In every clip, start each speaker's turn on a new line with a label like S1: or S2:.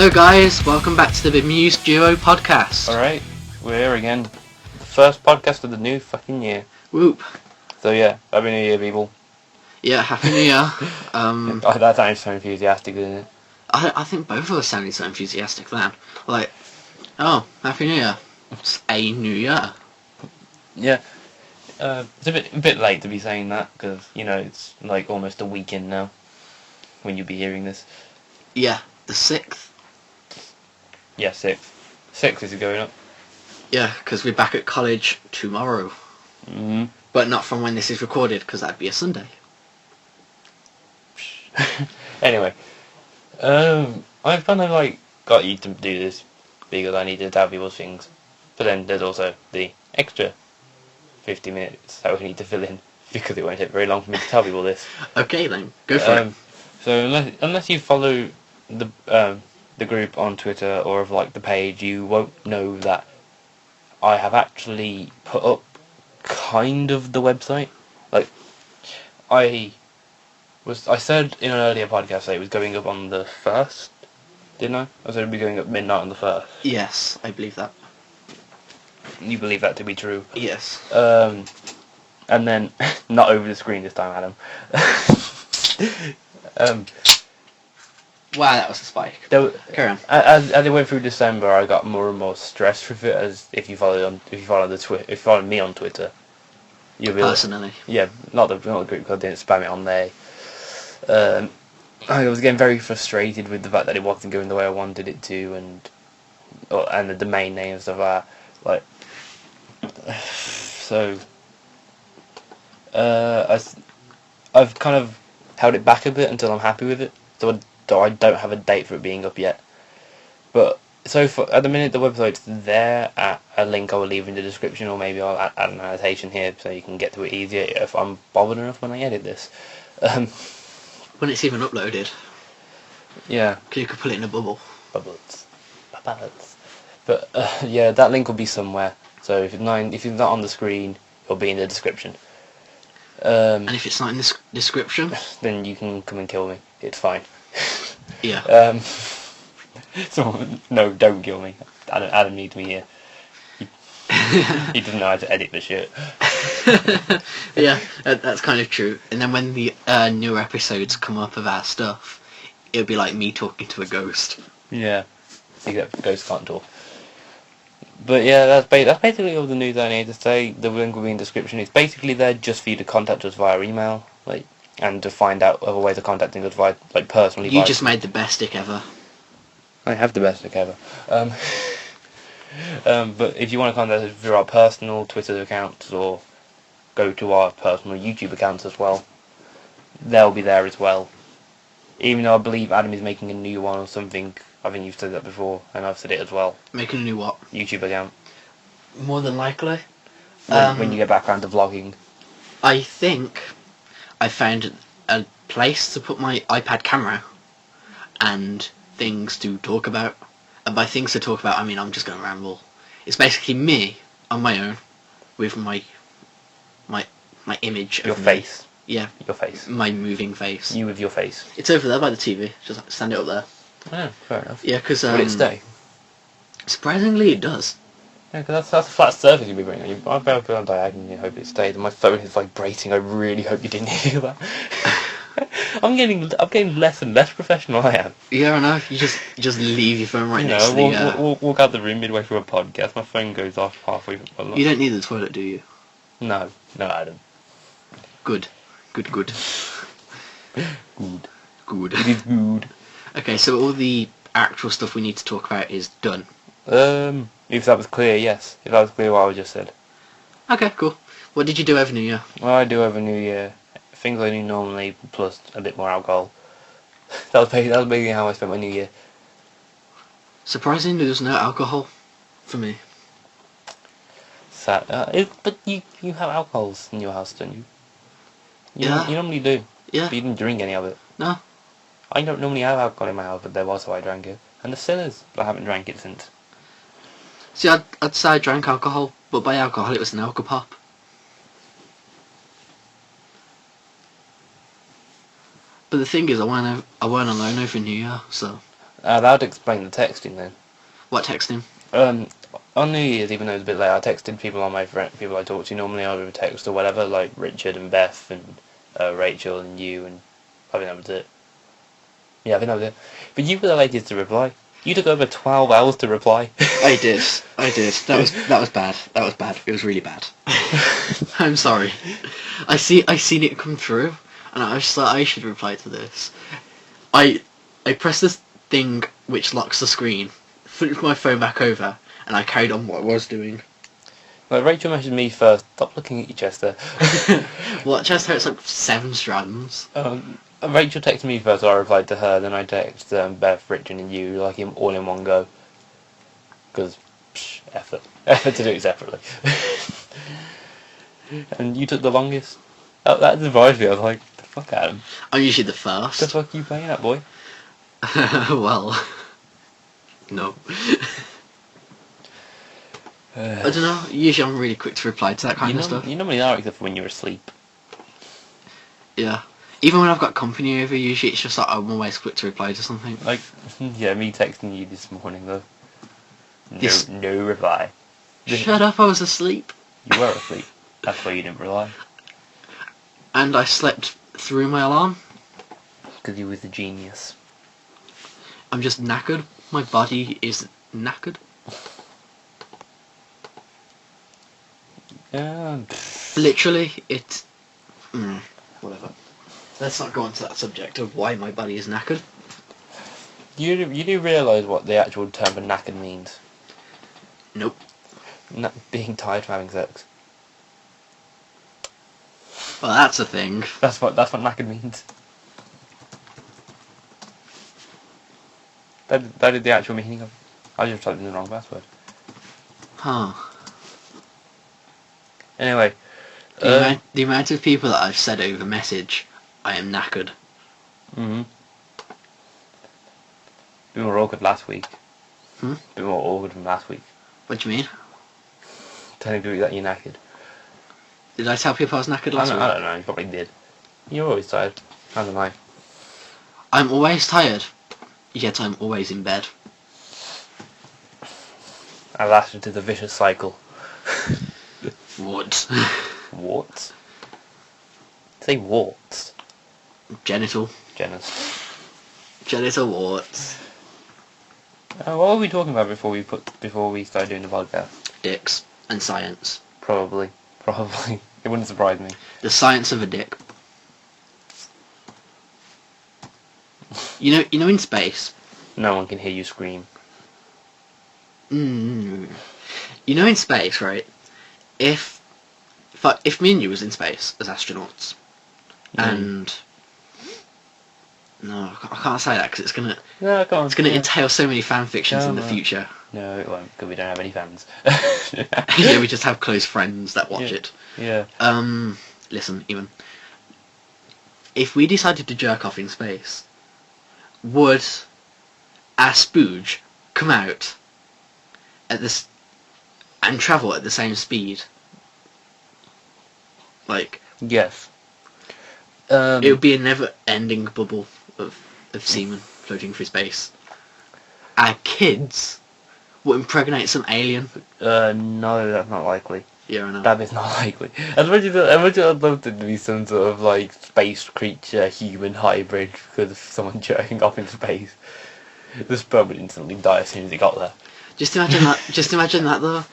S1: Hello guys, welcome back to the Bemused Duo podcast.
S2: Alright, we're here again. The first podcast of the new fucking year.
S1: Whoop.
S2: So yeah, Happy New Year, people.
S1: Yeah, Happy New Year.
S2: That sounds so enthusiastic, doesn't it?
S1: I think both of us sounded so enthusiastic then. Like, oh, Happy New Year. It's a new year.
S2: Yeah. It's a bit late to be saying that, because, it's like almost a week in now, when you'll be hearing this.
S1: Yeah, the 6th.
S2: Yeah, 6th. 6th is going up.
S1: Yeah, because we're back at college tomorrow.
S2: Mm-hmm.
S1: But not from when this is recorded, because that'd be a Sunday.
S2: Anyway, I've kind of got you to do this because I needed to tell people things, but then there's also the extra 50 minutes that we need to fill in because it won't take very long for me to tell people this.
S1: Okay then, go for it.
S2: So unless you follow the group on Twitter or have liked the page, you won't know that I have actually put up kind of the website. I said in an earlier podcast that it was going up on the 1st, didn't I? I said it would be going up midnight on the 1st.
S1: Yes, I believe that.
S2: You believe that to be true?
S1: Yes.
S2: And then, not over the screen this time, Adam.
S1: Wow, that was a spike. Carry on.
S2: As it went through December, I got more and more stressed with it. As if you follow me on Twitter, you'll be
S1: personally.
S2: Not the group because I didn't spam it on there. I was getting very frustrated with the fact that it wasn't going the way I wanted it to, and the domain name and stuff like that. So I've kind of held it back a bit until I'm happy with it. So I don't have a date for it being up yet. But so far, at the minute, the website's there at a link I will leave in the description, or maybe I'll add an annotation here so you can get to it easier if I'm bothered enough when I edit this.
S1: When it's even uploaded.
S2: Yeah.
S1: Because you could put it in a bubble.
S2: Bubbles. But yeah, that link will be somewhere. So if it's not on the screen, it'll be in the description.
S1: And if it's not in the description,
S2: then you can come and kill me. It's fine.
S1: Yeah.
S2: So no, don't kill me. Adam needs me here. He doesn't know how to edit the shit.
S1: Yeah, that's kind of true. And then when the newer episodes come up of our stuff, it'll be like me talking to a ghost.
S2: Yeah, except ghosts can't talk. But yeah, that's basically all the news I need to say. The link will be in the description. It's basically there just for you to contact us via email, and to find out other ways of contacting us via, personally.
S1: You just made the best stick ever.
S2: I have the best stick ever. But if you want to contact us through our personal Twitter accounts or go to our personal YouTube accounts as well, they'll be there as well. Even though I believe Adam is making a new one or something. I think you've said that before, and I've said it as well.
S1: Making a new what?
S2: YouTube account.
S1: More than likely.
S2: When you get back around to vlogging.
S1: I think I found a place to put my iPad camera and things to talk about. And by things to talk about, I mean I'm just going to ramble. It's basically me on my own with my image.
S2: Your face.
S1: Yeah.
S2: Your face.
S1: My moving face.
S2: You with your face.
S1: It's over there by the TV. Just stand it up there.
S2: Oh, fair enough.
S1: Yeah, because
S2: will it stay?
S1: Surprisingly, it does.
S2: Yeah, because that's a flat surface you'll be bringing. I'll be able to put it on diagonal. I hope it stays. My phone is vibrating. I really hope you didn't hear that. I'm getting less and less professional. I am.
S1: Yeah, I know. You just leave your phone right next to the.
S2: We'll walk out the room midway through a podcast. My phone goes off halfway.
S1: You don't need the toilet, do you?
S2: No, Adam.
S1: Good.
S2: Good.
S1: It
S2: is good.
S1: Okay, so all the actual stuff we need to talk about is done.
S2: If that was clear, yes. If that was clear what I just said.
S1: Okay, cool. What did you do over New Year?
S2: Well, I do over New Year. Things I do normally, plus a bit more alcohol. that was basically how I spent my New Year.
S1: Surprisingly, there's no alcohol for me.
S2: Sad. But you have alcohols in your house, don't you? You normally do.
S1: Yeah.
S2: But you didn't drink any of it.
S1: No.
S2: I don't normally have alcohol in my house, but there was, so I drank it. And the still is, but I haven't drank it since.
S1: See, I'd say I drank alcohol, but by alcohol it was an alcopop. But the thing is, I weren't alone over New Year, so...
S2: That would explain the texting then.
S1: What texting?
S2: Um, on New Year's, even though it was a bit late, I texted people on my people I talk to normally over text or whatever, like Richard and Beth and Rachel and you, and I think that was it. Yeah, I think that was it. But you were the latest to reply. You took over 12 hours to reply.
S1: I did. That was bad. That was bad. It was really bad. I'm sorry. I seen it come through, and I was just like, I should reply to this. I pressed this thing which locks the screen, flipped my phone back over, and I carried on what I was doing.
S2: Like, Rachel messaged me first. Stop looking at your chest there.
S1: Well, Chester, it's like 7 strands.
S2: Rachel texted me first, so I replied to her. Then I texted Beth, Richard, and you, like all in one go. Because effort to do it separately. And you took the longest. That surprised me. I was like, the fuck, Adam.
S1: I'm usually the
S2: The
S1: first.
S2: fuck are you playing at, boy?
S1: Well, no. I don't know. Usually I'm really quick to reply to that kind of stuff.
S2: You normally are, except for when you're asleep.
S1: Yeah. Even when I've got company over, usually it's just like I'm always quick to reply to something.
S2: Like, yeah, me texting you this morning though.
S1: This-
S2: No reply.
S1: Shut up, I was asleep.
S2: You were asleep. That's why you didn't reply.
S1: And I slept through my alarm.
S2: Because you was a genius.
S1: I'm just knackered. My body is knackered. Literally, it's... whatever. Let's not go on to that subject of why my body is knackered.
S2: You do realise what the actual term for knackered means?
S1: Nope.
S2: Being tired from having sex.
S1: Well, that's a thing.
S2: That's what knackered means. That is the actual meaning of. I just typed in the wrong password.
S1: Huh.
S2: Anyway,
S1: The amount of people that I've said over message, I am knackered.
S2: Bit more awkward last week.
S1: Hmm?
S2: Bit more awkward from last week.
S1: What do you mean?
S2: Telling people that you're knackered.
S1: Did I tell people I was knackered last week?
S2: I don't know. You probably did. You're always tired. How's am I?
S1: I'm always tired, yet I'm always in bed.
S2: I lasted to the vicious cycle.
S1: What?
S2: Warts? Say warts.
S1: Genital. Genital warts.
S2: What were we talking about before we started doing the podcast?
S1: Dicks and science.
S2: Probably. It wouldn't surprise me.
S1: The science of a dick. You know in space.
S2: No one can hear you scream.
S1: You know in space, right? If me and you was in space as astronauts, and no, I can't say that because it's gonna entail so many fan fictions in the future.
S2: No, it won't, because we don't have any fans.
S1: Yeah, we just have close friends that watch it.
S2: Yeah.
S1: Listen, even if we decided to jerk off in space, would our spooge come out at this and travel at the same speed? Like,
S2: Yes.
S1: it would be a never-ending bubble of semen floating through space. Our kids will impregnate some alien.
S2: No, that's not likely.
S1: Yeah, I know.
S2: That is not likely. As much as I'd love it to be some sort of like space creature human hybrid because of someone jerking off in space, the sperm would instantly die as soon as it got there.
S1: Just imagine that. Just imagine that though.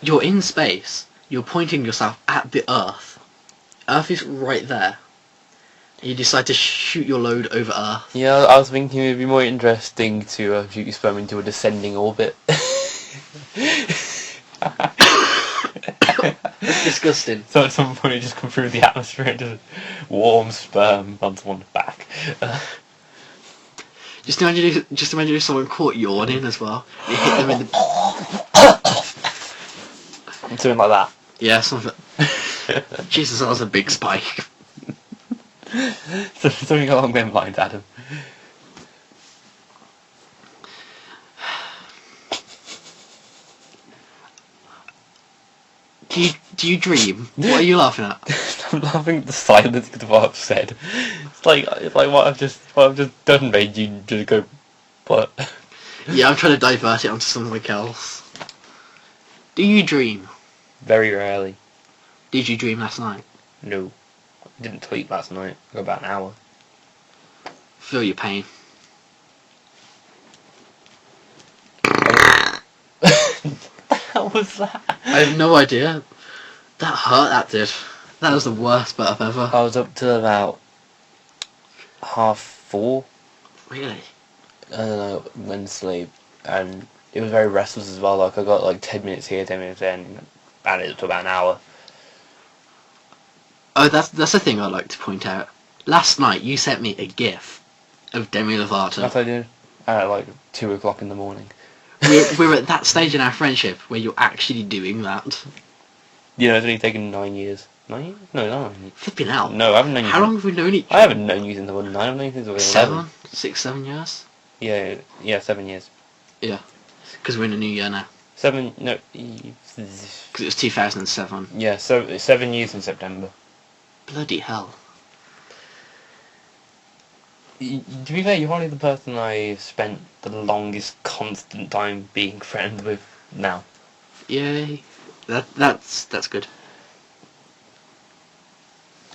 S1: You're in space. You're pointing yourself at the Earth. Earth is right there. You decide to shoot your load over Earth.
S2: Yeah, I was thinking it'd be more interesting to shoot your sperm into a descending orbit.
S1: It's disgusting.
S2: So at some point it just comes through the atmosphere and just warm sperm on someone's back.
S1: Just imagine if someone caught yawning as well. You hit them in the...
S2: Something like that.
S1: Yeah, something. Jesus, that was a big spike.
S2: Something along them lines, Adam.
S1: Do you dream? What are you laughing at?
S2: I'm laughing at the silence because of what I've said. It's like what I've just done made you just go But
S1: Yeah, I'm trying to divert it onto something else. Do you dream?
S2: very rarely.
S1: Did you dream last night?
S2: No. I didn't sleep last night for about an hour.
S1: Feel your pain.
S2: How was that?
S1: I have no idea. That hurt, that did. That was the worst bit I've ever.
S2: I was up till about 4:30.
S1: Really?
S2: I don't know, went to sleep, and it was very restless as well. Like I got like 10 minutes here, 10 minutes there, and added it to about an hour.
S1: Oh, that's the thing I'd like to point out. Last night you sent me a GIF of Demi Lovato.
S2: That's what I did at like 2 o'clock in the morning.
S1: We're at that stage in our friendship where you're actually doing that.
S2: You know, it's only taken 9 years. 9 years? No, not 9 years.
S1: Flipping hell.
S2: No, I haven't known you.
S1: How long have we known each other?
S2: I haven't known you since I was 9. I've known you since I was 11.
S1: 7 years?
S2: Yeah, 7 years.
S1: Yeah. Because we're in a new year now.
S2: 7, no.
S1: Because it was 2007.
S2: Yeah, so 7 years in September.
S1: Bloody hell.
S2: To be fair, you're probably the person I've spent the longest constant time being friends with now.
S1: Yay. That's good.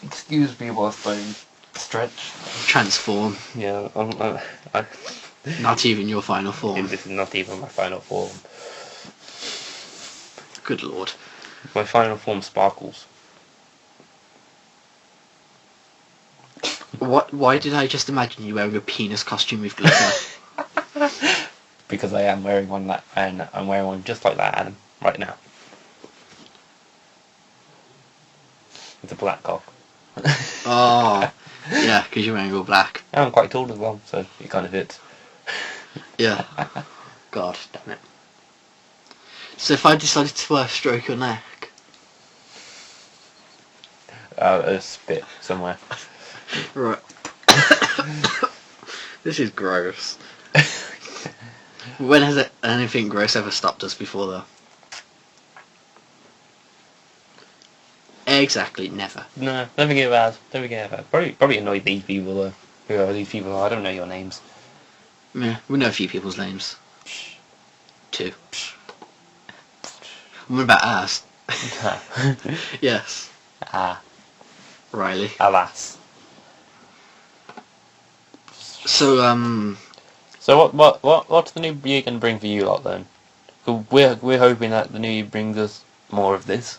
S2: Excuse me whilst I stretch.
S1: Transform.
S2: Yeah,
S1: Not even your final form.
S2: this is not even my final form.
S1: Good lord.
S2: My final form sparkles.
S1: Why did I just imagine you wearing a penis costume with glitter?
S2: Because I am wearing one and I'm wearing one just like that, Adam, right now. It's a black cock.
S1: Oh. Yeah, because you're wearing all black.
S2: And I'm quite tall as well, so it kind of fits.
S1: Yeah. God damn it. So if I decided to stroke your neck.
S2: A spit somewhere.
S1: Right. This is gross. When has anything gross ever stopped us before, though? Exactly, never.
S2: No, don't think it has. Don't think it has. Probably annoyed these people though. Whoever these people are, I don't know your names.
S1: Yeah, we know a few people's names. 2. What about ours? Yes.
S2: Ah,
S1: Riley.
S2: alas.
S1: So,
S2: So what's the new year gonna bring for you lot then? 'Cause we're hoping that the new year brings us more of this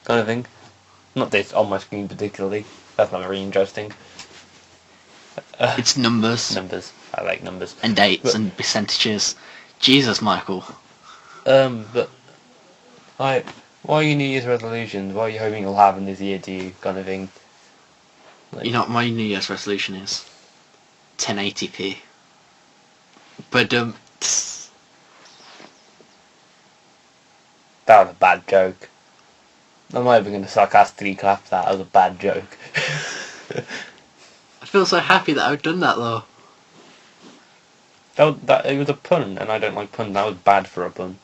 S2: kind of thing. Not this on my screen particularly. That's not very interesting.
S1: it's numbers.
S2: Numbers. I like numbers.
S1: And dates
S2: But-
S1: and percentages. Jesus, Michael.
S2: But like, what are your New Year's resolutions? What are you hoping you'll have in this year to you, kind of thing? Like,
S1: You know what my New Year's resolution is? 1080p. But,
S2: that was a bad joke. I'm not even going to sarcastically clap that as a bad joke.
S1: I feel so happy that I've done that, though.
S2: It was a pun, and I don't like puns. That was bad for a pun.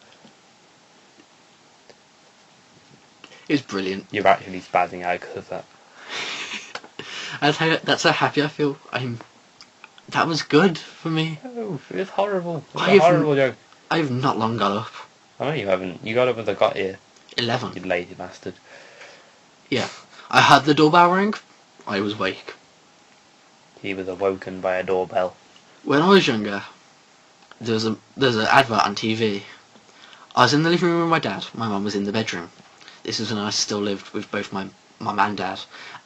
S1: It was brilliant.
S2: You're actually spazzing out because of that.
S1: That's how happy I feel. That was good for me.
S2: Oh, it was horrible. It was
S1: I
S2: a horrible joke.
S1: I have not long got up.
S2: I know you haven't. You got up as I got here.
S1: 11.
S2: You lazy bastard.
S1: Yeah. I heard the doorbell ring. I was awake.
S2: He was awoken by a doorbell.
S1: When I was younger, there's an advert on TV. I was in the living room with my dad. My mum was in the bedroom. This is when I still lived with both my mum and dad.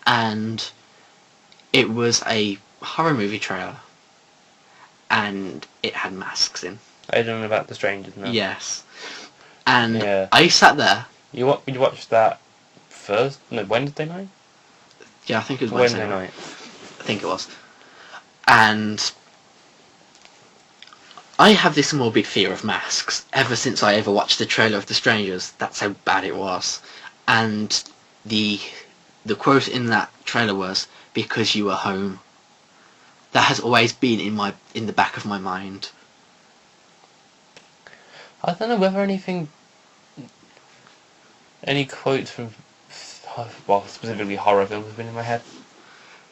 S1: And it was a horror movie trailer. And it had masks in.
S2: I don't know about the strangers now.
S1: Yes. And
S2: Yeah.
S1: I sat there.
S2: You watched that Wednesday night?
S1: Yeah, I think it was
S2: Wednesday night.
S1: I think it was. And I have this morbid fear of masks ever since I ever watched the trailer of The Strangers. That's how bad it was. And the quote in that trailer was, "Because you were home." That has always been in the back of my mind.
S2: I don't know whether any quotes from, well, specifically horror films have been in my head.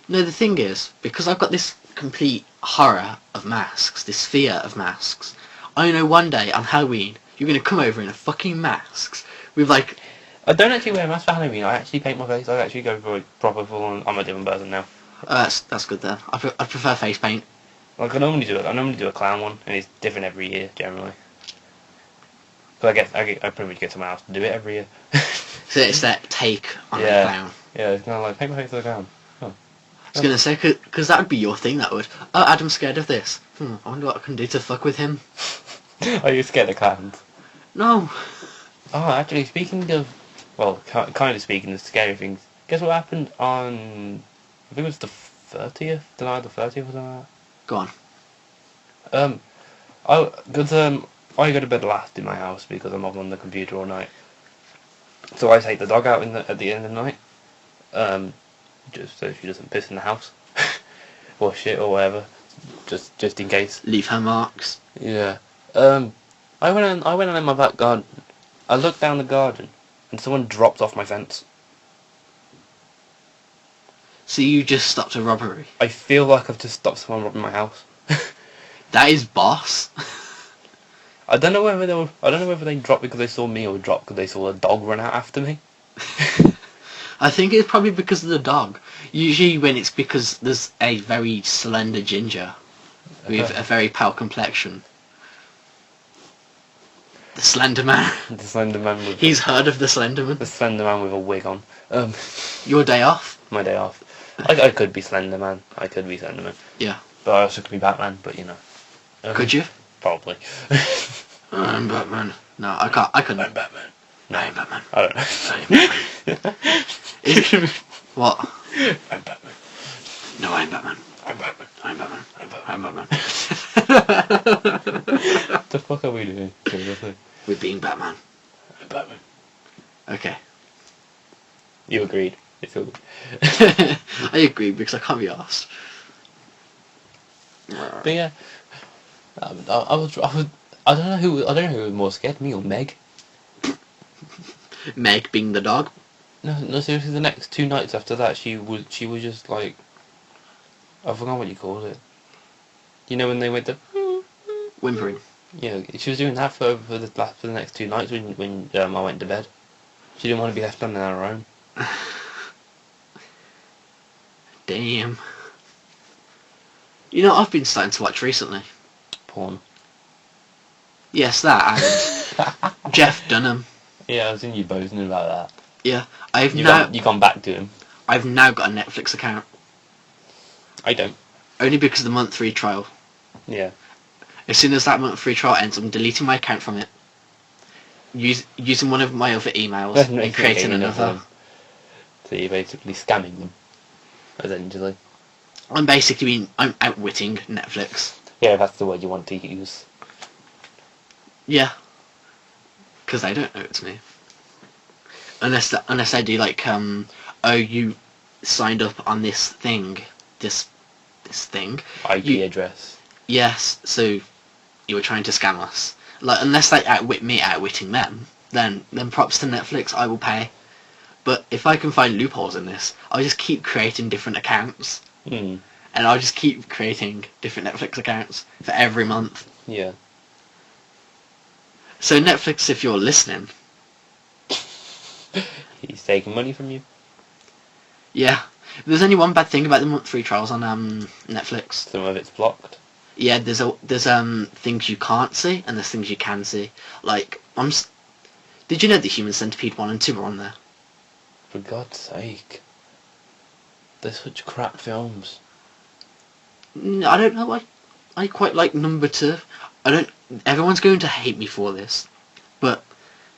S1: No, the thing is, because I've got this complete horror of masks, this fear of masks. I know one day on Halloween you're gonna come over in a fucking masks with like.
S2: I don't actually wear a mask for Halloween. I actually paint my face. I actually go for like proper full on. I'm a different person now.
S1: That's good then. I prefer face paint.
S2: Like I normally do a clown one, and it's different every year generally. But I pretty much get someone else to do it every year.
S1: So it's that take on a
S2: Yeah.
S1: clown.
S2: Yeah, it's kind of like paint my face as a clown.
S1: I was gonna say, because that would be your thing. That would. Oh, Adam's scared of this. I wonder what I can do to fuck with him.
S2: Are you scared of clowns?
S1: No.
S2: Oh, actually, speaking of, well, kind of speaking of scary things. Guess what happened on? I think it was the 30th, the night of the 30th or something like
S1: Go on.
S2: that. I go to bed last in my house because I'm up on the computer all night. So I take the dog out at the end of the night, just so she doesn't piss in the house, or shit or whatever, just in case.
S1: Leave her marks.
S2: Yeah. I went on in my back garden. I looked down the garden, and someone dropped off my fence.
S1: So you just stopped a robbery.
S2: I feel like I've just stopped someone robbing my house.
S1: That is boss.
S2: I don't know whether they dropped because they saw me or dropped because they saw a dog run out after me.
S1: I think it's probably because of the dog. Usually when it's because there's a very slender ginger with a very pale complexion. The Slender Man.
S2: The slender man with
S1: He's heard of the Slender Man.
S2: the slender man with a wig on.
S1: Your day off?
S2: My day off. I could be Slender Man. I could be Slender Man.
S1: Yeah.
S2: But I also could be Batman. But you know.
S1: Could you?
S2: Probably.
S1: I'm Batman. No, I can't. I couldn't.
S2: I'm Batman.
S1: No, I'm Batman.
S2: I don't know.
S1: I'm Batman. What?
S2: I'm Batman.
S1: No, I'm Batman.
S2: I'm Batman.
S1: I'm Batman.
S2: I'm Batman.
S1: I'm Batman.
S2: What the fuck are we doing? Seriously.
S1: We're being Batman.
S2: I'm Batman.
S1: Okay.
S2: You agreed. It's all good.
S1: I agree because I can't be asked.
S2: But yeah, I don't know who was more scared, me or Meg.
S1: Meg being the dog.
S2: No, seriously. The next 2 nights after that, she was just like, I forgot what you called it. You know when they went to,
S1: Whimpering.
S2: yeah, she was doing that for the next 2 nights when I went to bed. She didn't want to be left on her own.
S1: Damn. You know what I've been starting to watch recently?
S2: Porn.
S1: Yes, that and Jeff Dunham.
S2: Yeah, I've seen you boasting about that.
S1: Yeah,
S2: You gone back to him.
S1: I've now got a Netflix account.
S2: I don't.
S1: Only because of the month free trial.
S2: Yeah.
S1: As soon as that month free trial ends, I'm deleting my account from it. Using one of my other emails and creating another.
S2: So you're basically scamming them, essentially.
S1: I'm outwitting Netflix.
S2: Yeah, that's the word you want to use.
S1: Yeah. Because they don't know it's me. Unless I do like, oh, you signed up on this thing, this thing.
S2: IP address.
S1: Yes, so you were trying to scam us. Like, unless they outwit me outwitting them, then props to Netflix, I will pay. But if I can find loopholes in this, I'll just keep creating different accounts.
S2: Hmm.
S1: And I'll just keep creating different Netflix accounts for every month.
S2: Yeah.
S1: So Netflix, if you're listening...
S2: He's taking money from you.
S1: Yeah. There's only one bad thing about the month free trials on Netflix.
S2: Some of it's blocked.
S1: Yeah, there's things you can't see and there's things you can see. Like, did you know that Human Centipede 1 and 2 are on there?
S2: For God's sake. They're such crap films.
S1: I don't know. I quite like number 2. Everyone's going to hate me for this, but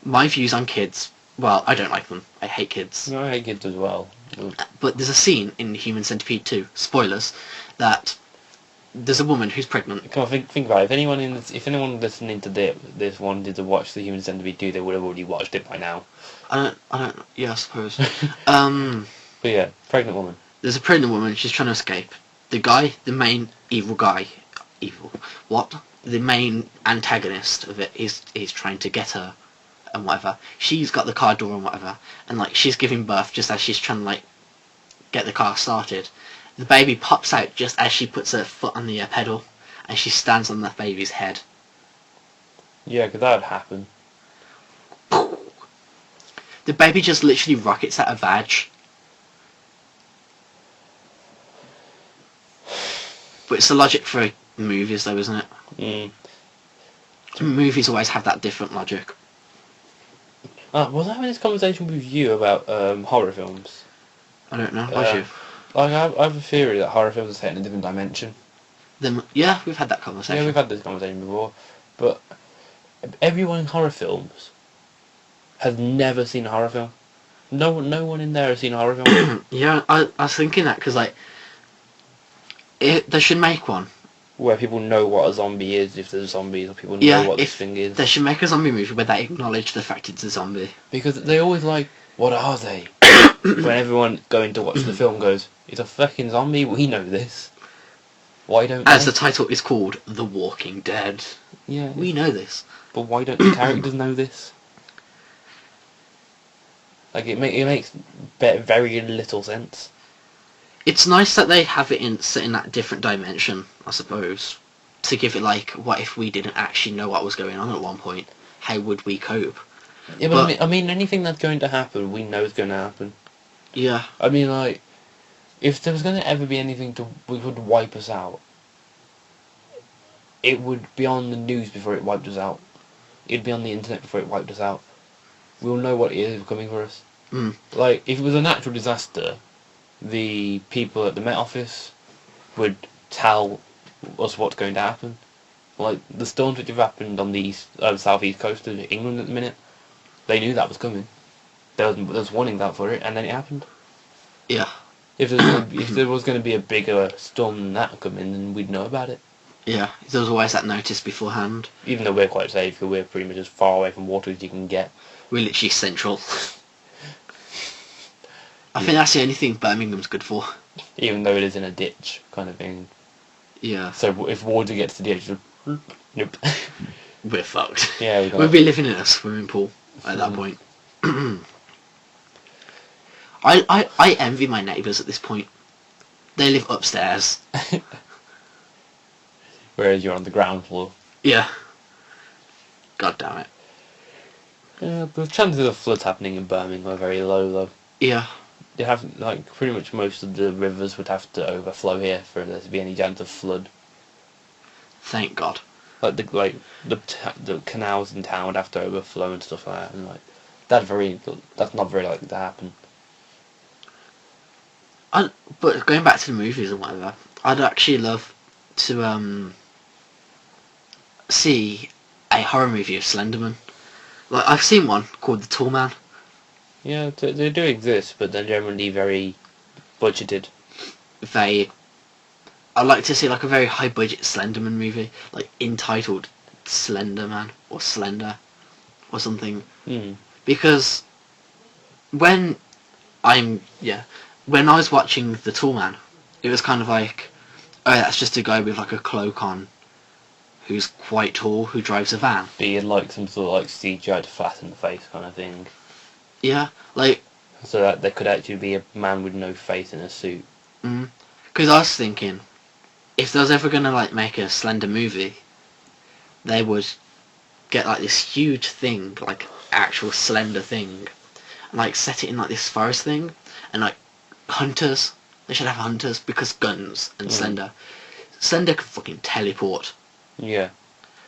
S1: my views on kids. Well, I don't like them. I hate kids.
S2: No, I hate kids as well.
S1: But there's a scene in Human Centipede 2, spoilers, that there's a woman who's pregnant.
S2: Come on, think about it. If anyone listening to this wanted to watch the Human Centipede 2, they would have already watched it by now.
S1: I don't. Yeah, I suppose.
S2: But yeah, pregnant woman.
S1: There's a pregnant woman. She's trying to escape. The guy, the main evil guy, the main antagonist of it is trying to get her and whatever. She's got the car door and whatever, and like she's giving birth just as she's trying to like get the car started, The baby pops out just as she puts her foot on the pedal, and she stands on the baby's head.
S2: Yeah, because that would happen.
S1: The baby just literally rockets out of vag. But it's the logic for movies, though, isn't it?
S2: Mm.
S1: Movies always have that different logic.
S2: Was I having this conversation with you about horror films?
S1: I don't know. Was you?
S2: Like, I have a theory that horror films are set in a different dimension.
S1: Yeah, we've had that conversation.
S2: Yeah, we've had this conversation before. But everyone in horror films has never seen a horror film. No one in there has seen a horror film.
S1: Yeah, I was thinking that because, like, they should make one.
S2: Where people know what a zombie is, if there's zombies, or people know what this thing is.
S1: They should make a zombie movie where they acknowledge the fact it's a zombie.
S2: Because they always like, what are they? When everyone going to watch the film goes, it's a fucking zombie, we know this. Why don't
S1: As
S2: they?
S1: the title is called, The Walking Dead.
S2: Yeah.
S1: We know this.
S2: But why don't the characters know this? Like, it makes very little sense.
S1: It's nice that they have it set in that different dimension, I suppose. To give it, like, what if we didn't actually know what was going on at one point? How would we cope?
S2: Yeah, but I mean, anything that's going to happen, we know is going to happen.
S1: Yeah.
S2: I mean, like, if there was going to ever be anything which would wipe us out, it would be on the news before it wiped us out. It'd be on the internet before it wiped us out. We'll know what it is coming for us.
S1: Mm.
S2: Like, if it was a natural disaster, the people at the Met Office would tell us what's going to happen. Like, the storms which have happened on the southeast coast of England at the minute, they knew that was coming. There was warnings out for it, and then it happened.
S1: Yeah.
S2: If there was going to be a bigger storm than that coming, then we'd know about it.
S1: Yeah, there was always that notice beforehand.
S2: Even though we're quite safe, because we're pretty much as far away from water as you can get.
S1: We're literally central. I think that's the only thing Birmingham's good for.
S2: Even though it is in a ditch, kind of thing.
S1: Yeah.
S2: So if water gets to the edge, nope.
S1: We're fucked.
S2: Yeah,
S1: we'll be living in a swimming pool at that point. I envy my neighbours at this point. They live upstairs.
S2: Whereas you're on the ground floor.
S1: Yeah. God damn it.
S2: Yeah, the chances of floods happening in Birmingham are very low, though.
S1: Yeah.
S2: You have, like, pretty much most of the rivers would have to overflow here for there to be any chance of flood.
S1: Thank God.
S2: Like the canals in town would have to overflow and stuff like that, and like that's not very likely to happen.
S1: But going back to the movies and whatever, I'd actually love to see a horror movie of Slenderman. Like, I've seen one called The Tall Man.
S2: Yeah, they do exist, but they're generally very budgeted.
S1: I'd like to see like a very high budget Slenderman movie, like entitled Slenderman or Slender or something.
S2: Mm.
S1: Because when I was watching The Tall Man, it was kind of like, oh, that's just a guy with like a cloak on, who's quite tall, who drives a van.
S2: Be like some sort of like CGI to flatten the face kind of thing.
S1: Yeah, like.
S2: So that there could actually be a man with no face in a suit.
S1: Because I was thinking, if there was ever gonna like make a Slender movie, they would get like this huge thing, like actual Slender thing, and like set it in like this forest thing, and like hunters. They should have hunters because guns and Slender. Slender could fucking teleport.
S2: Yeah.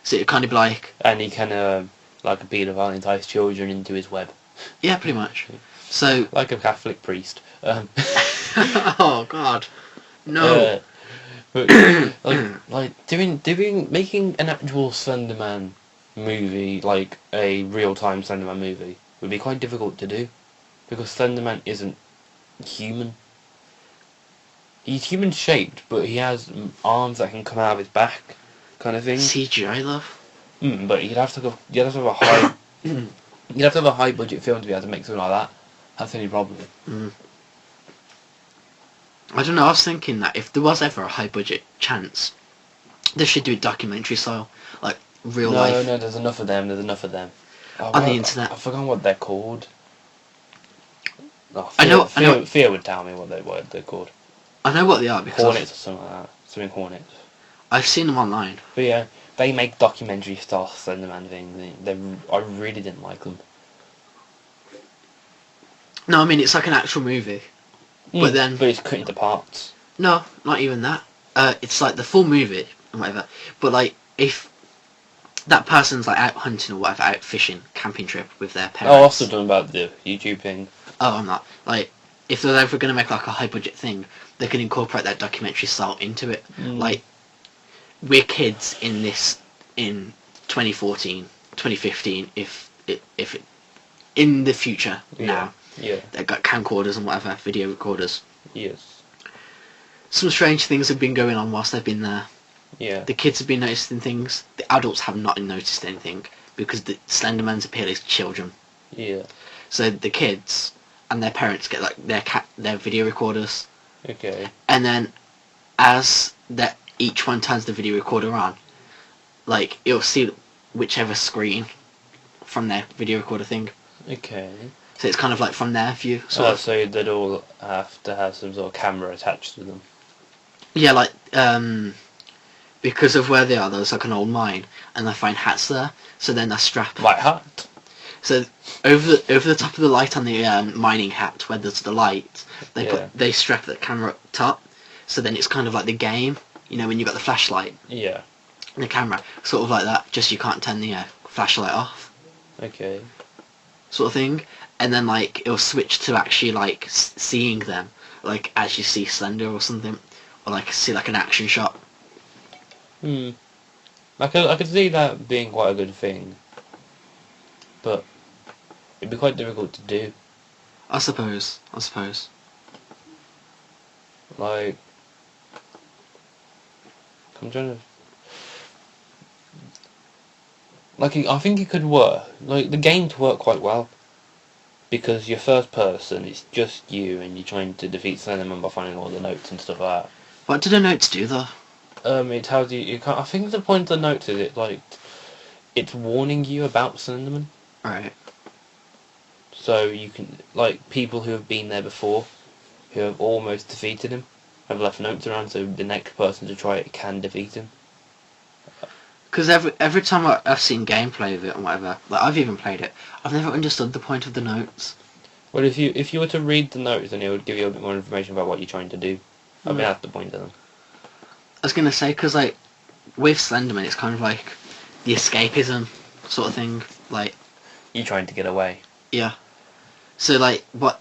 S1: So it'd kind of be like.
S2: And he can like a paedophile entice children into his web.
S1: Yeah, pretty much. So.
S2: Like a Catholic priest.
S1: Oh God. No.
S2: But like making an actual Slenderman movie, like a real-time Slenderman movie, would be quite difficult to do, because Slenderman isn't human. He's human-shaped, but he has arms that can come out of his back, kind of thing.
S1: CGI love.
S2: But you'd have to have a high, you'd have to have a high-budget film to be able to make something like that. That's the only problem.
S1: I don't know, I was thinking that if there was ever a high budget chance, they should do a documentary style, like real life.
S2: No, there's enough of them,
S1: On the internet.
S2: I forgot what they're called. Oh,
S1: I know.
S2: Fear would tell me what they're called.
S1: I know what they are because
S2: Hornets or something like that. Something Hornets.
S1: I've seen them online.
S2: But yeah, they make documentary style Slenderman things. I really didn't like them.
S1: No, I mean it's like an actual movie. But then
S2: But it's cut into parts.
S1: no, not even that. It's like the full movie and whatever. But like if that person's like out hunting or whatever, out fishing, camping trip with their
S2: Oh,
S1: parents.
S2: also done about the YouTube thing.
S1: Oh, I'm not. Like, if they're ever going to make like a high budget thing, they can incorporate that documentary style into it. Like, we're kids in 2014, 2015, if it in the future now.
S2: Yeah.
S1: They've got camcorders and whatever, video recorders.
S2: Yes.
S1: Some strange things have been going on whilst they've been there.
S2: Yeah.
S1: The kids have been noticing things. The adults have not noticed anything because the Slenderman's appeal is children.
S2: Yeah.
S1: So the kids and their parents get like their video recorders,
S2: Okay.
S1: and then as that each one turns the video recorder on, like it'll see whichever screen from their video recorder thing.
S2: Okay.
S1: So it's kind of like from their view. Sort of.
S2: So they'd all have to have some sort of camera attached to them.
S1: Yeah, like because of where they are, there's like an old mine, and they find hats there. So then they're strapped.
S2: White hat.
S1: So over the top of the light on the mining hat, where there's the light, they strap the camera up top. So then it's kind of like the game, you know, when you got the flashlight.
S2: Yeah.
S1: And the camera, sort of like that. Just you can't turn the flashlight off,
S2: Okay.
S1: sort of thing. And then like it'll switch to actually like seeing them, like as you see Slender or something, or like see like an action shot.
S2: I could see that being quite a good thing, but it'd be quite difficult to do.
S1: I suppose.
S2: Like, I'm trying to. Like, I think it could work. Like, the game to work quite well. Because your first person, it's just you, and you're trying to defeat Slenderman by finding all the notes and stuff like that.
S1: What do the notes do though?
S2: It tells you can't. I think the point of the notes is it's warning you about Slenderman.
S1: Right.
S2: So you can, like, people who have been there before, who have almost defeated him, have left notes around so the next person to try it can defeat him.
S1: Because every time I've seen gameplay of it and whatever, like I've even played it, I've never understood the point of the notes.
S2: Well, if you were to read the notes, then it would give you a bit more information about what you're trying to do. I mean, that's the point of them.
S1: I was gonna say, because like with Slenderman, it's kind of like the escapism sort of thing. Like
S2: You're trying to get away.
S1: yeah. So like what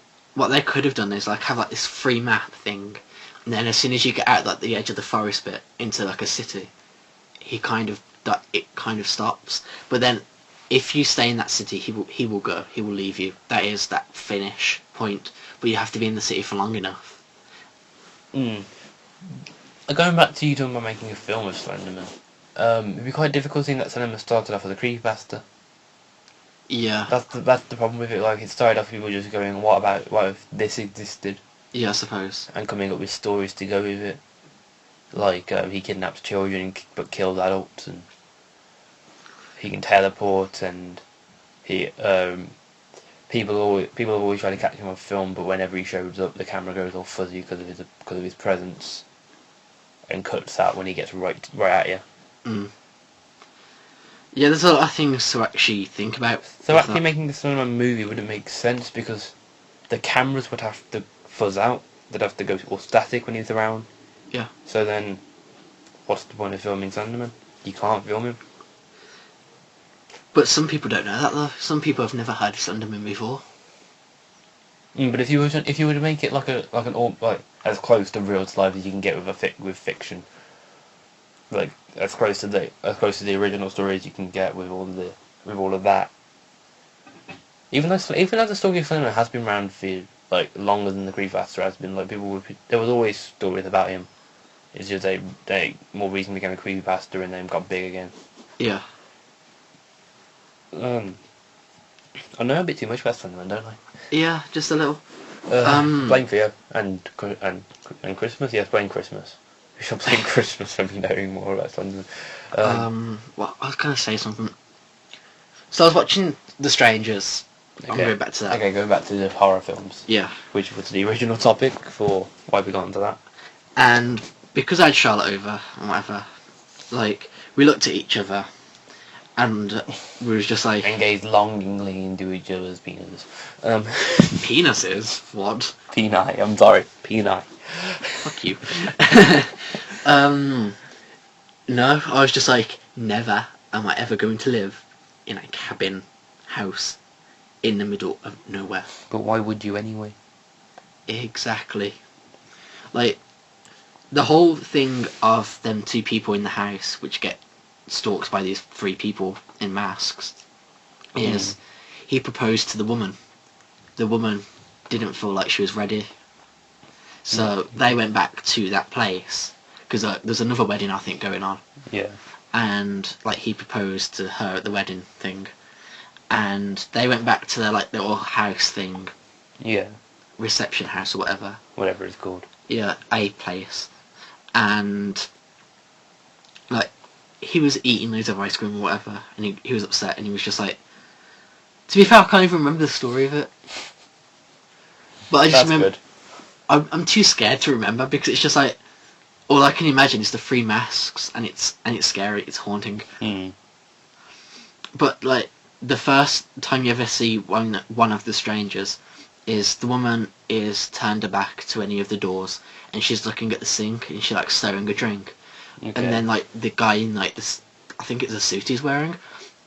S1: they could have done is like have like this free map thing, and then as soon as you get out like the edge of the forest bit into like a city, it kind of stops. But then if you stay in that city, he will go. He will leave you. That is that finish point. But you have to be in the city for long enough.
S2: Going back to you talking about making a film of Slenderman, it'd be quite difficult seeing that Slenderman started off as a creepypasta.
S1: Yeah.
S2: That's the problem with it. Like, it started off people just going, what if this existed?
S1: Yeah, I suppose.
S2: And coming up with stories to go with it. Like, he kidnaps children but kills adults, and he can teleport, and he people have always tried to catch him on film, but whenever he shows up, the camera goes all fuzzy because of his presence, and cuts out when he gets right at you.
S1: Yeah, there's a lot of things to actually think about.
S2: So actually making a cinema movie wouldn't make sense because the cameras would have to fuzz out. They'd have to go all static when he's around.
S1: Yeah.
S2: So then, what's the point of filming Slenderman? You can't film him.
S1: But some people don't know that though. Some people have never heard of Slenderman before.
S2: But if you were to make it like as close to real life as you can get with fiction, like as close to the original story as you can get with all of that. Even though the story of Slenderman has been around for like longer than the creepypasta has been, like there was always stories about him. It's just they more recently became a creepypasta and then got big again.
S1: Yeah.
S2: I know a bit too much about Slenderman, don't I?
S1: Yeah, just a little.
S2: Blame Theo and Christmas. Yes, blame Christmas. We shall blame Christmas for me knowing more about Slenderman.
S1: Well, I was gonna say something. So I was watching The Strangers.
S2: Okay.
S1: I'm going back to that.
S2: Okay, going back to the horror films.
S1: Yeah.
S2: Which was the original topic for why we got into that.
S1: And because I had Charlotte over and whatever, like, we looked at each other and we was just like...
S2: And gazed longingly into each other's penises.
S1: Penises? What?
S2: Peni, I'm sorry. Peni.
S1: Fuck you. No, I was just like, never am I ever going to live in a cabin house in the middle of nowhere.
S2: But why would you anyway?
S1: Exactly. Like, the whole thing of them two people in the house which get stalked by these three people in masks is he proposed to the woman. The woman didn't feel like she was ready. So they went back to that place because there's another wedding I think going on.
S2: Yeah.
S1: And like he proposed to her at the wedding thing. And they went back to their like little house thing.
S2: Yeah.
S1: Reception house or whatever.
S2: Whatever it's called.
S1: Yeah, a place. And like he was eating loads of ice cream or whatever, and he was upset, and he was just like, to be fair, I can't even remember the story of it, but I just
S2: That's
S1: remember
S2: good.
S1: I'm too scared to remember because it's just like all I can imagine is the three masks, and it's scary, it's haunting. But like the first time you ever see one of the strangers is the woman is turned her back to any of the doors and she's looking at the sink and she's like stirring a drink.
S2: Okay.
S1: And then like the guy in like this, I think it's a suit he's wearing,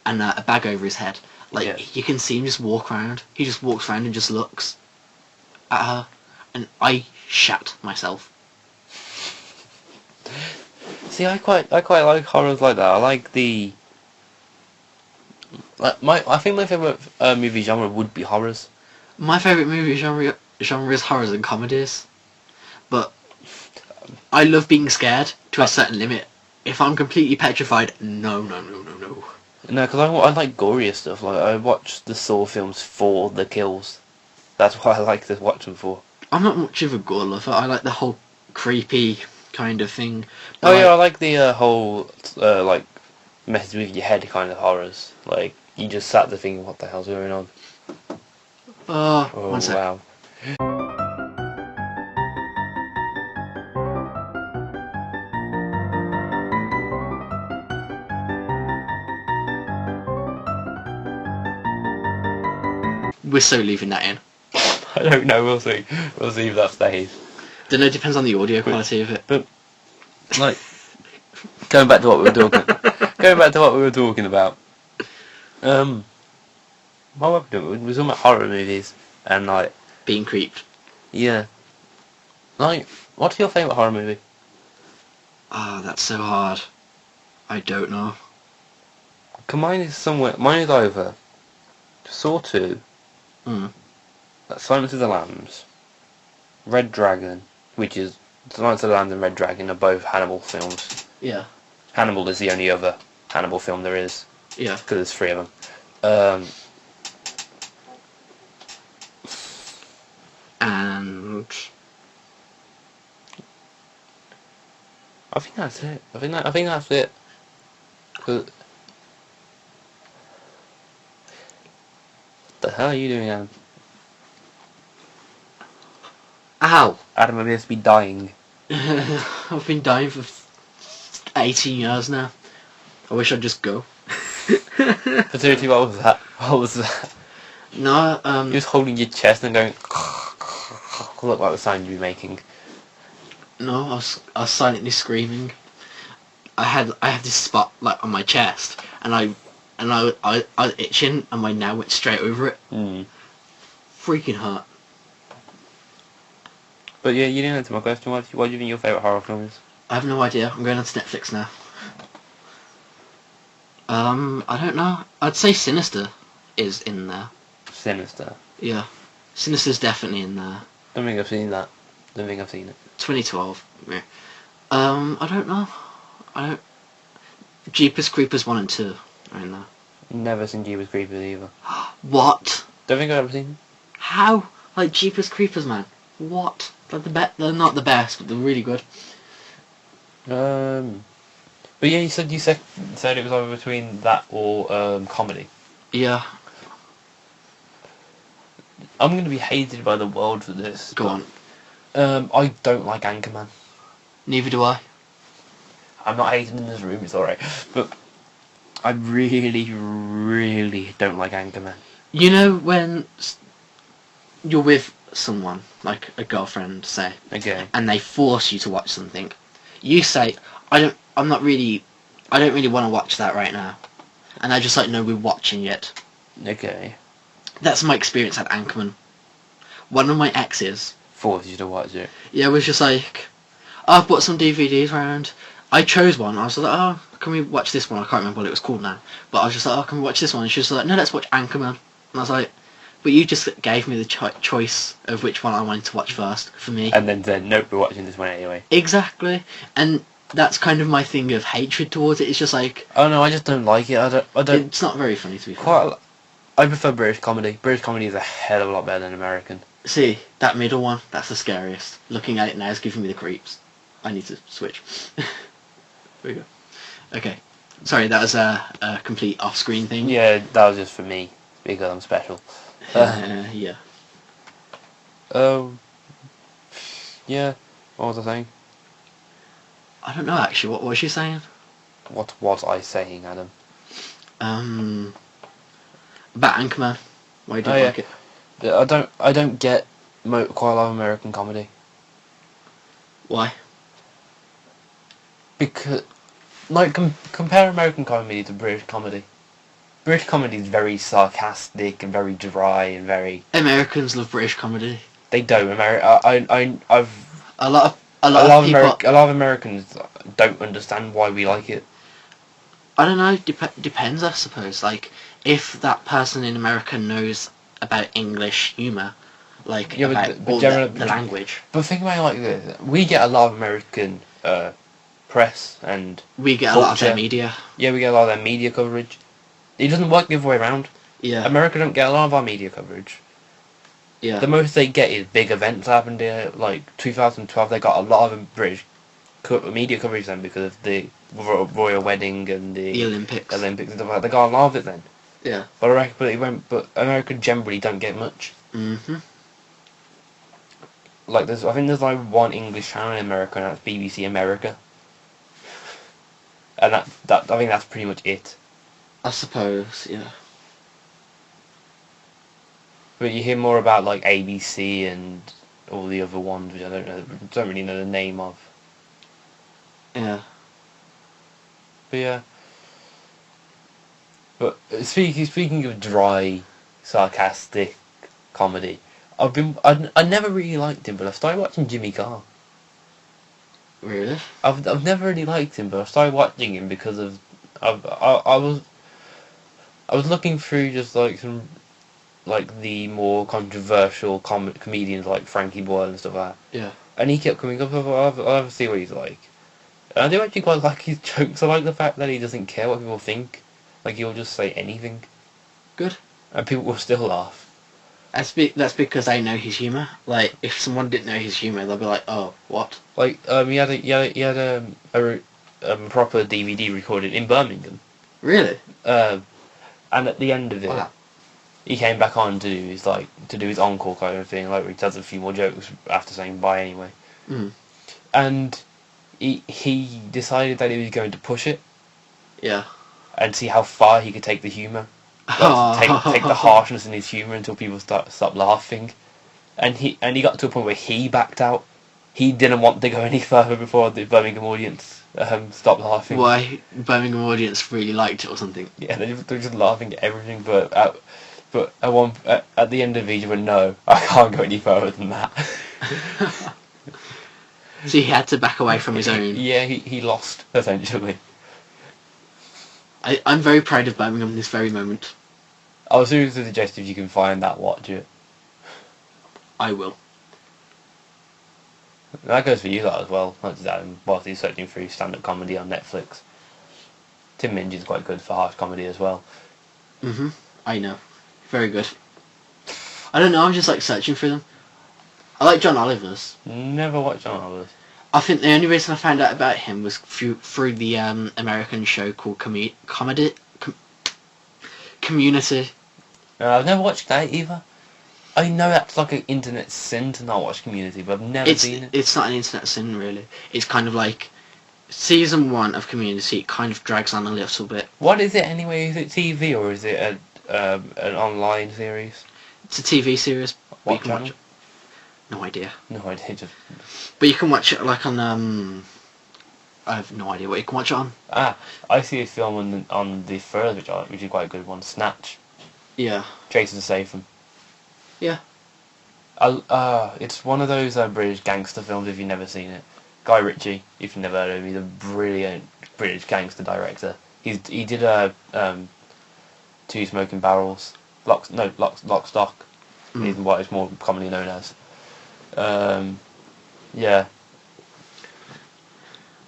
S1: and a bag over his head. Like
S2: Yeah.
S1: you can see him just walk around. He just walks around and just looks at her, and I shat myself.
S2: See, I quite like horrors like that. I like the I think my favorite movie genre would be horrors.
S1: My favourite movie genre is horrors and comedies, but I love being scared to a certain limit. If I'm completely petrified, no.
S2: No, because I like gorier stuff. Like I watch the Saw films for the kills. That's what I like to watch them for.
S1: I'm not much of a gore lover. I like the whole creepy kind of thing.
S2: Oh yeah, I like the whole like messes with your head kind of horrors. Like you just sat there thinking, what the hell's going on? Oh
S1: one sec.
S2: wow.
S1: We're so leaving that in.
S2: I don't know. We'll see. We'll see if that stays.
S1: Don't know. Depends on the audio quality of it.
S2: But like going back to what we were talking. Going back to what we were talking about. What were we doing? We were talking about horror movies and like
S1: Being creeped.
S2: yeah. Like, what's your favourite horror movie?
S1: Ah, that's so hard. I don't know.
S2: 'Cause mine is somewhere. Mine is either Saw 2, Silence of the Lambs, Red Dragon, which is Silence of the Lambs and Red Dragon are both Hannibal films.
S1: Yeah.
S2: Hannibal is the only other Hannibal film there is,
S1: Yeah.
S2: because there's 3 of them.
S1: And
S2: I think that's it. I think that's it. 'Cause what the hell are you doing, Adam?
S1: ow!
S2: Adam appears to be dying.
S1: I've been dying for 18 years now. I wish I'd just go.
S2: Seriously, what was that? What was that?
S1: No,
S2: You're just holding your chest and going. Look like the sound you'd be making.
S1: no, I was silently screaming. I had this spot like on my chest, and I was itching, and my nail went straight over it. Freaking hurt.
S2: But yeah, you didn't answer my question. What do you think your favourite horror film is?
S1: I have no idea. I'm going on to Netflix now. I don't know. I'd say Sinister is in there.
S2: Sinister.
S1: Yeah. Sinister's definitely in there.
S2: Don't think I've seen that. Don't think I've seen it.
S1: 2012. Yeah. I don't know. Jeepers Creepers 1 and 2 are in there.
S2: Never seen Jeepers Creepers either.
S1: What?
S2: Don't think I've ever seen
S1: How? Like Jeepers Creepers, man. What? They're not the best, but they're really good.
S2: it. But yeah, you said it was either between that or comedy.
S1: Yeah.
S2: I'm going to be hated by the world for this.
S1: Go on.
S2: I don't like Anchorman.
S1: Neither do I.
S2: I'm not hating in this room, it's alright. But I really, really don't like Anchorman.
S1: You know when you're with someone, like a girlfriend, say,
S2: Okay.
S1: and they force you to watch something, you say, I don't really want to watch that right now. And they're just like, no, we're watching it.
S2: Okay.
S1: That's my experience at Anchorman. One of my exes,
S2: Force you to watch it.
S1: yeah, was just like, oh, I've brought some DVDs around. I chose one. I was like, oh, can we watch this one? I can't remember what it was called now. But I was just like, oh, can we watch this one? And she was like, no, let's watch Anchorman. And I was like, but you just gave me the choice of which one I wanted to watch first for me.
S2: And then said, nope, we're watching this one anyway.
S1: Exactly. And that's kind of my thing of hatred towards it. It's just like,
S2: Oh no, I just don't like it. I don't.
S1: it's not very funny to be fair.
S2: I prefer British comedy. British comedy is a hell of a lot better than American.
S1: See, that middle one, that's the scariest. Looking at it now is giving me the creeps. I need to switch. There we go. Okay. Sorry, that was a complete off-screen thing.
S2: Yeah, that was just for me because I'm special.
S1: Yeah.
S2: Yeah. What was I saying?
S1: I don't know actually. What was she saying?
S2: What was I saying, Adam?
S1: About Anchorman. Why do you like it?
S2: I don't get quite a lot of American comedy
S1: Why?
S2: because, like, compare American comedy to British comedy. British comedy is very sarcastic and very dry and very.
S1: Americans love British comedy.
S2: They don't. I've
S1: A lot
S2: a lot of
S1: people.
S2: a lot of Americans don't understand why we like it.
S1: I don't know. Depends, I suppose. Like, if that person in America knows about English humour, like
S2: Yeah,
S1: about all the language,
S2: But think about it like this: we get a lot of American press, and
S1: we get a lot of
S2: culture.
S1: their media.
S2: Yeah, we get a lot of their media coverage. It doesn't work the other way around.
S1: Yeah.
S2: America don't get a lot of our media coverage.
S1: Yeah.
S2: The most they get is big events that happened here, like 2012. They got a lot of British media coverage then because of the royal wedding and the
S1: Olympics.
S2: and stuff like that. They got a lot of it then.
S1: Yeah.
S2: But America generally don't get much.
S1: Mhm.
S2: Like I think there's like one English channel in America, and that's BBC America. And that I think that's pretty much it.
S1: I suppose. Yeah.
S2: But you hear more about like ABC and all the other ones, which I don't really know the name of.
S1: Yeah.
S2: But yeah. But speaking of dry, sarcastic comedy, I never really liked him, but I started watching Jimmy Carr.
S1: Really?
S2: I've never really liked him, but I started watching him because of I was looking through just like some like the more controversial comedians like Frankie Boyle and stuff like that.
S1: Yeah.
S2: And he kept coming up. I'll have to see what he's like. And I do actually quite like his jokes. I like the fact that he doesn't care what people think. Like he'll just say anything.
S1: Good.
S2: And people will still laugh.
S1: That's because I know his humour. Like, if someone didn't know his humour, they'll be like, "Oh, what?"
S2: Like he had a proper DVD recorded in Birmingham.
S1: Really?
S2: And at the end of it,
S1: Wow.
S2: he came back on to do his encore kind of thing. Like he does a few more jokes after saying bye anyway.
S1: Mm.
S2: And he decided that he was going to push it
S1: Yeah.
S2: and see how far he could take the humour. Like, take the harshness in his humour until people stop laughing. And he got to a point where he backed out. He didn't want to go any further before the Birmingham audience stopped laughing.
S1: Why? Birmingham audience really liked it or something.
S2: Yeah, they were just laughing at everything, but at the end of it, he went, no, I can't go any further than that.
S1: So he had to back away from his own.
S2: Yeah, he lost, essentially.
S1: I'm very proud of Birmingham in this very moment.
S2: I was seriously suggest if you can find that, watch it.
S1: I will.
S2: That goes for you lot as well, not just Adam, whilst he's searching through stand-up comedy on Netflix. Tim Mingin's quite good for harsh comedy as well.
S1: Mhm. I know. Very good. I don't know. I'm just like searching for them. I like John Oliver's.
S2: Never watched John Oliver's.
S1: I think the only reason I found out about him was through the American show called Community.
S2: No, I've never watched that either. I know that's like an internet sin to not watch Community, but I've never seen it.
S1: It's not an internet sin really. It's kind of like season 1 of Community kind of drags on a little bit.
S2: What is it anyway? Is it TV or is it an online series?
S1: It's a TV series. But you
S2: What
S1: can
S2: channel?
S1: watch it. No idea.
S2: No idea. Just
S1: But you can watch it like on I have no idea what you can watch it on.
S2: I see a film on the first, which is quite a good one. Snatch.
S1: Yeah.
S2: Jason Statham.
S1: Yeah.
S2: It's one of those British gangster films. If you've never seen it, Guy Ritchie. If you've never heard of him, he's a brilliant British gangster director. He did Two Smoking Barrels. Lock, Stock.
S1: Mm.
S2: Is what it's more commonly known as. Yeah.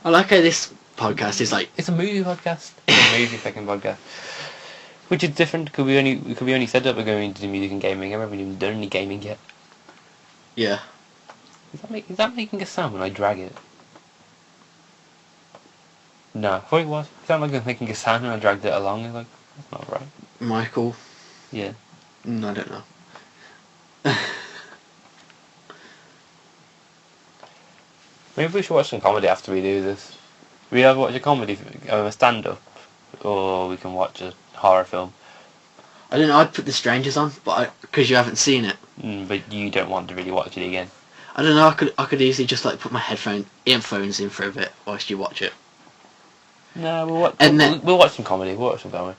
S1: I like how this podcast is like
S2: It's a movie podcast. It's a movie fucking podcast. Which is different because we only said that we're going to do music and gaming. I haven't even done any gaming yet.
S1: yeah.
S2: Is that making a sound when I drag it? No, I thought it was. It sounded like I was making a sound when I dragged it along. It's like, that's not right.
S1: Michael.
S2: Yeah.
S1: I don't know.
S2: Maybe we should watch some comedy after we do this. We either watch a comedy, a stand-up, or we can watch a horror film.
S1: I don't know. I'd put The Strangers on, but because you haven't seen it.
S2: But you don't want to really watch it again.
S1: I don't know. I could easily just like put my earphones in for a bit whilst you watch it.
S2: No, we'll watch some comedy. We'll watch some comedy.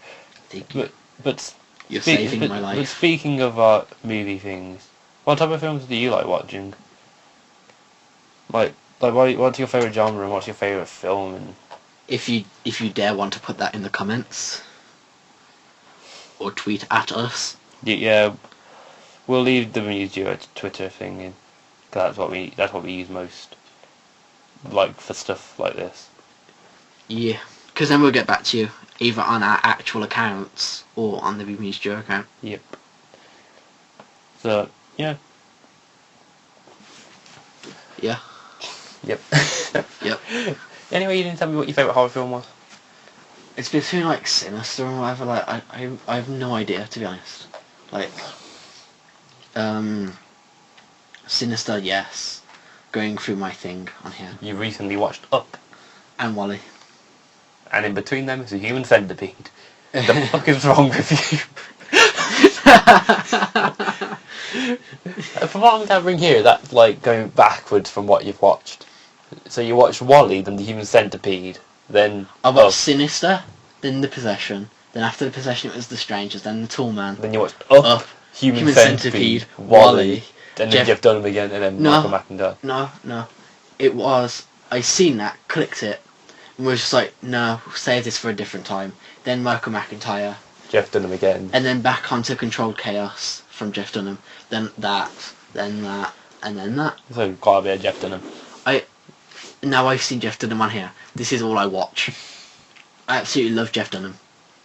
S2: But
S1: You're saving my
S2: But
S1: life.
S2: speaking of movie things, what type of films do you like watching? Like what's your favourite genre and what's your favourite film? And
S1: If you dare want to put that in the comments or tweet at us.
S2: yeah, we'll leave the Bemused Twitter thing in. 'Cause that's what we use most. Like for stuff like this.
S1: Yeah, because then we'll get back to you either on our actual accounts or on the Bemused Joe account.
S2: Yep. So yeah.
S1: Yeah.
S2: Yep.
S1: Yep.
S2: Anyway, you didn't tell me what your favourite horror film was.
S1: It's between like Sinister and whatever. Like I have no idea, to be honest. Like Sinister, yes. Going through my thing on here.
S2: You recently watched Up,
S1: And Wally.
S2: and in between them is a human centipede. What the fuck is wrong with you? From what I'm gathering here, that's like going backwards from what you've watched. So you watched Wally, then the human centipede, then
S1: I watched
S2: Up.
S1: Sinister, then The Possession, then after The Possession it was The Strangers, then The Toolman,
S2: Then you watched Up,
S1: Up,
S2: Human Centipede, Wally, and then Jeff Dunham again, and then
S1: No.
S2: Michael McIntyre.
S1: No. It was, I seen that, clicked it, and was just like, no, save this for a different time. Then Michael McIntyre,
S2: Jeff Dunham again.
S1: and then back onto Controlled Chaos from Jeff Dunham, then that, and then that.
S2: So quite a bit of Jeff Dunham.
S1: Now I've seen Jeff Dunham on here, this is all I watch. I absolutely love Jeff Dunham.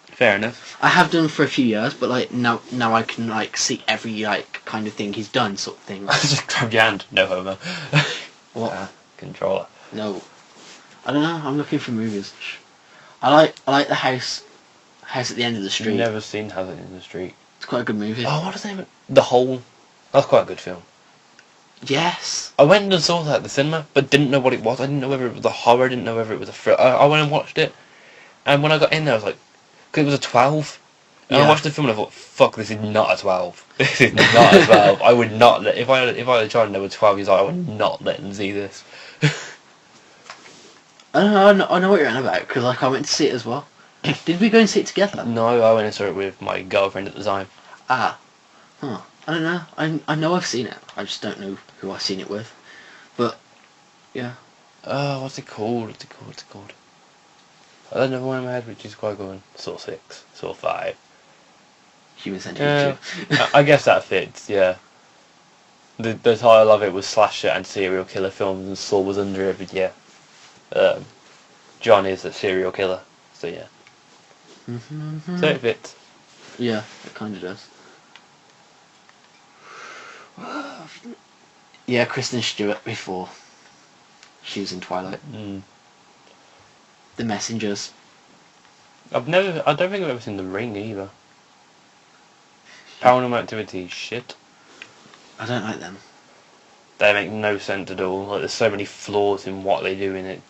S2: Fair enough.
S1: I have done for a few years, but like now I can like see every like kind of thing he's done, sort of thing.
S2: Just grab your hand. No homo.
S1: What?
S2: Controller.
S1: No, I don't know. I'm looking for movies. I like the house at the end of the street.
S2: Never seen Hazard in the Street.
S1: It's quite a good movie.
S2: Oh, what is the name of it? The Hole. That's quite a good film.
S1: Yes.
S2: I went and saw that at the cinema, but didn't know what it was. I didn't know whether it was a horror. I didn't know whether it was a thrill. I went and watched it, and when I got in there, I was like, because it was a 12. And I
S1: Yeah.
S2: watched the film and I thought, fuck, this is not a 12. This is not a 12. I would not let, if I had a child and they were 12 years old, I would not let them see this.
S1: I know what you're on about, because like I went to see it as well. Did we go and see it together?
S2: No, I went and saw it with my girlfriend at the time.
S1: Ah. Huh. I don't know. I know I've seen it. I just don't know who I've seen it with. But, yeah.
S2: What's it called? What's it called? I don't know one in my head, which is quite good. Saw 6, Saw 5.
S1: Human Centipede.
S2: I guess that fits, yeah. The title of it was Slasher and Serial Killer Films, and Saw was under it, but yeah. John is a serial killer, so yeah. So it fits.
S1: Yeah, it kind of does. Yeah, Kristen Stewart before she was in Twilight.
S2: Mm.
S1: The Messengers.
S2: I don't think I've ever seen The Ring either. Paranormal Activity, shit.
S1: I don't like them.
S2: They make no sense at all. Like, there's so many flaws in what they do in it.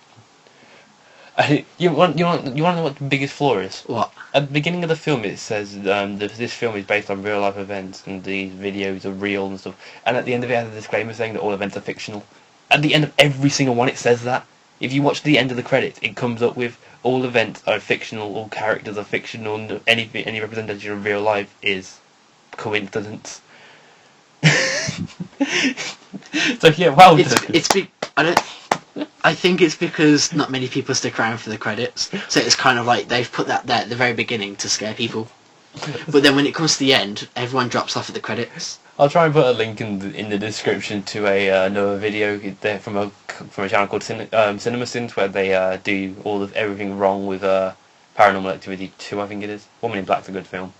S2: And you want to know what the biggest flaw is?
S1: What?
S2: At the beginning of the film, it says this film is based on real life events and these videos are real and stuff. And at the end of it, it has a disclaimer saying that all events are fictional. At the end of every single one, it says that. If you watch the end of the credits, it comes up with all events are fictional, all characters are fictional, and any representation of real life is coincidence. So yeah, well done.
S1: I think it's because not many people stick around for the credits, so it's kind of like they've put that there at the very beginning to scare people. But then when it comes to the end, everyone drops off at the credits.
S2: I'll try and put a link in the description to another video there from a channel called Cinema Sins, where they do everything wrong with Paranormal Activity 2, I think it is. Woman in Black's a good film.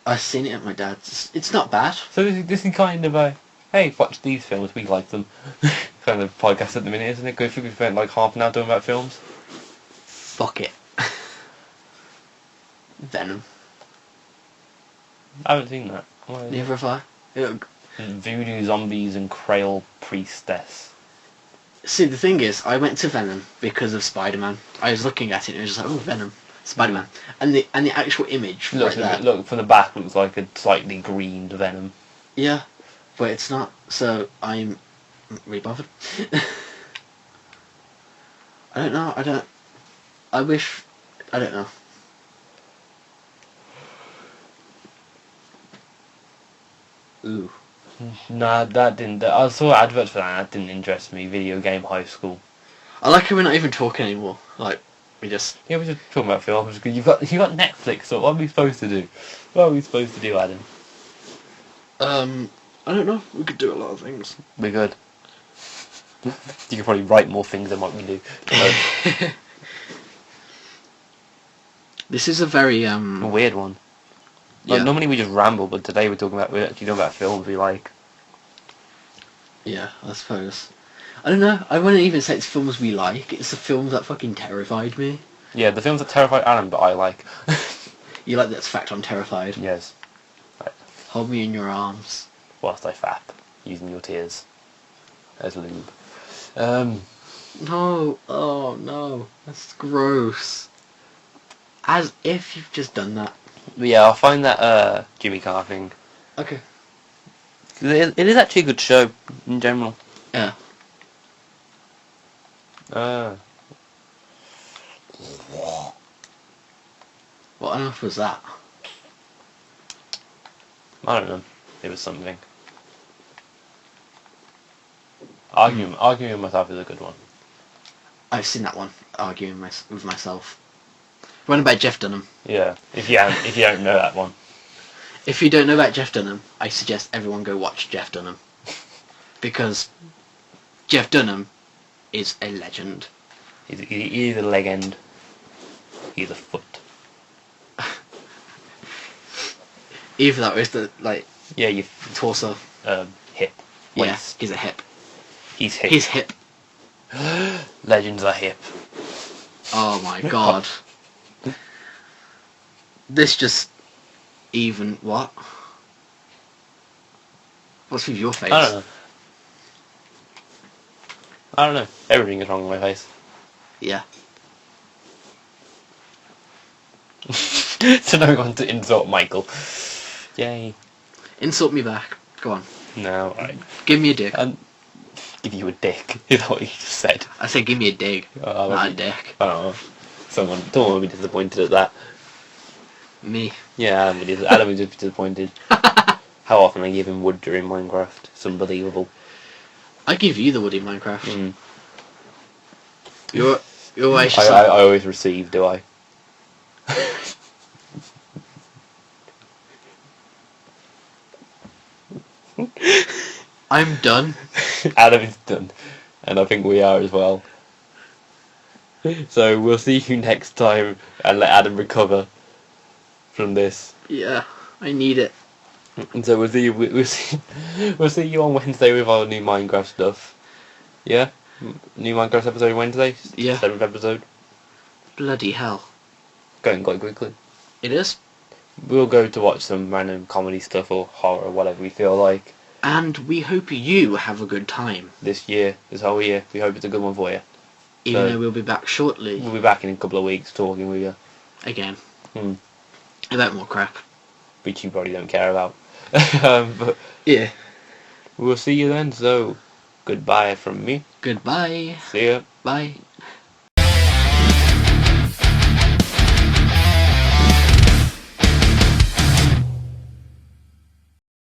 S1: I've seen it at my dad's. It's not bad.
S2: So this is kind of a, hey, watch these films, we like them, kind of podcast at the minute, isn't it? Good if we spent like half an hour talking about films.
S1: Fuck it. Venom.
S2: I haven't seen that.
S1: Neither have I.
S2: Voodoo Zombies and Krail Priestess.
S1: See, the thing is, I went to Venom because of Spider-Man. I was looking at it and it was just like, oh, Venom, Spider-Man, and the actual image
S2: Look from the back, looks like a slightly greened Venom.
S1: Yeah, but it's not. So I'm really bothered. I don't know. I don't know. Ooh.
S2: Nah, that didn't. I saw adverts for that. That didn't interest me. Video game high school.
S1: I like it. We're not even talking anymore. Like we just.
S2: Yeah, we're just talking about films because you got Netflix. So what are we supposed to do? What are we supposed to do, Adam?
S1: I don't know. We could do a lot of things.
S2: We're good. You could probably write more things than what we do.
S1: This is a very
S2: A weird one. Like,
S1: yeah.
S2: normally we just ramble, but today we're actually talking about films we like.
S1: Yeah, I suppose. I don't know. I wouldn't even say it's films we like. It's the films that fucking terrified me.
S2: Yeah, the films that terrified Adam, but I like.
S1: You like that fact I'm terrified.
S2: Yes. Right.
S1: Hold me in your arms.
S2: Whilst I fap, using your tears as lube.
S1: No. Oh no. That's gross. As if you've just done that.
S2: But yeah, I'll find that Jimmy Carr thing.
S1: Okay.
S2: It is actually a good show in general.
S1: Yeah. What on earth was that?
S2: I don't know. It was something. Arguing with myself is a good one.
S1: I've seen that one. Arguing with myself. One about Jeff Dunham.
S2: Yeah. If you don't know that one.
S1: If you don't know about Jeff Dunham, I suggest everyone go watch Jeff Dunham. Because Jeff Dunham is a legend.
S2: He's a legend. He's a foot.
S1: Either that or is the
S2: Yeah, you
S1: torso.
S2: hip. Waist.
S1: Yeah, he's a hip.
S2: He's hip.
S1: He's hip.
S2: Legends are hip.
S1: Oh my god. This just even what? What's with your face?
S2: I don't know. Everything is wrong with my face.
S1: Yeah.
S2: So now we want to insult Michael. Yay.
S1: Insult me back. Go on.
S2: No, alright.
S1: Give me a dick.
S2: Give you a dick, is what you just said.
S1: I said give me a dig, not a dick.
S2: Oh. Someone will be disappointed at that.
S1: Me.
S2: Yeah, Adam would just be disappointed. How often I give him wood during Minecraft. It's unbelievable.
S1: I give you the wood in Minecraft.
S2: Mm.
S1: You're always just
S2: I always receive, do I?
S1: I'm done.
S2: Adam is done. And I think we are as well. So we'll see you next time and let Adam recover from this.
S1: Yeah, I need it.
S2: And so we'll see you on Wednesday with our new Minecraft stuff. Yeah? New Minecraft episode Wednesday?
S1: Yeah.
S2: 7th episode.
S1: Bloody hell.
S2: Going quite quickly.
S1: It is?
S2: We'll go to watch some random comedy stuff or horror or whatever we feel like.
S1: And we hope you have a good time.
S2: this whole year. We hope it's a good one for you.
S1: Even
S2: So-
S1: though we'll be back shortly.
S2: We'll be back in a couple of weeks talking with you,
S1: Again.
S2: Hmm.
S1: About more crap.
S2: which you probably don't care about. But
S1: Yeah.
S2: we'll see you then. So, goodbye from me.
S1: Goodbye.
S2: See ya.
S1: Bye.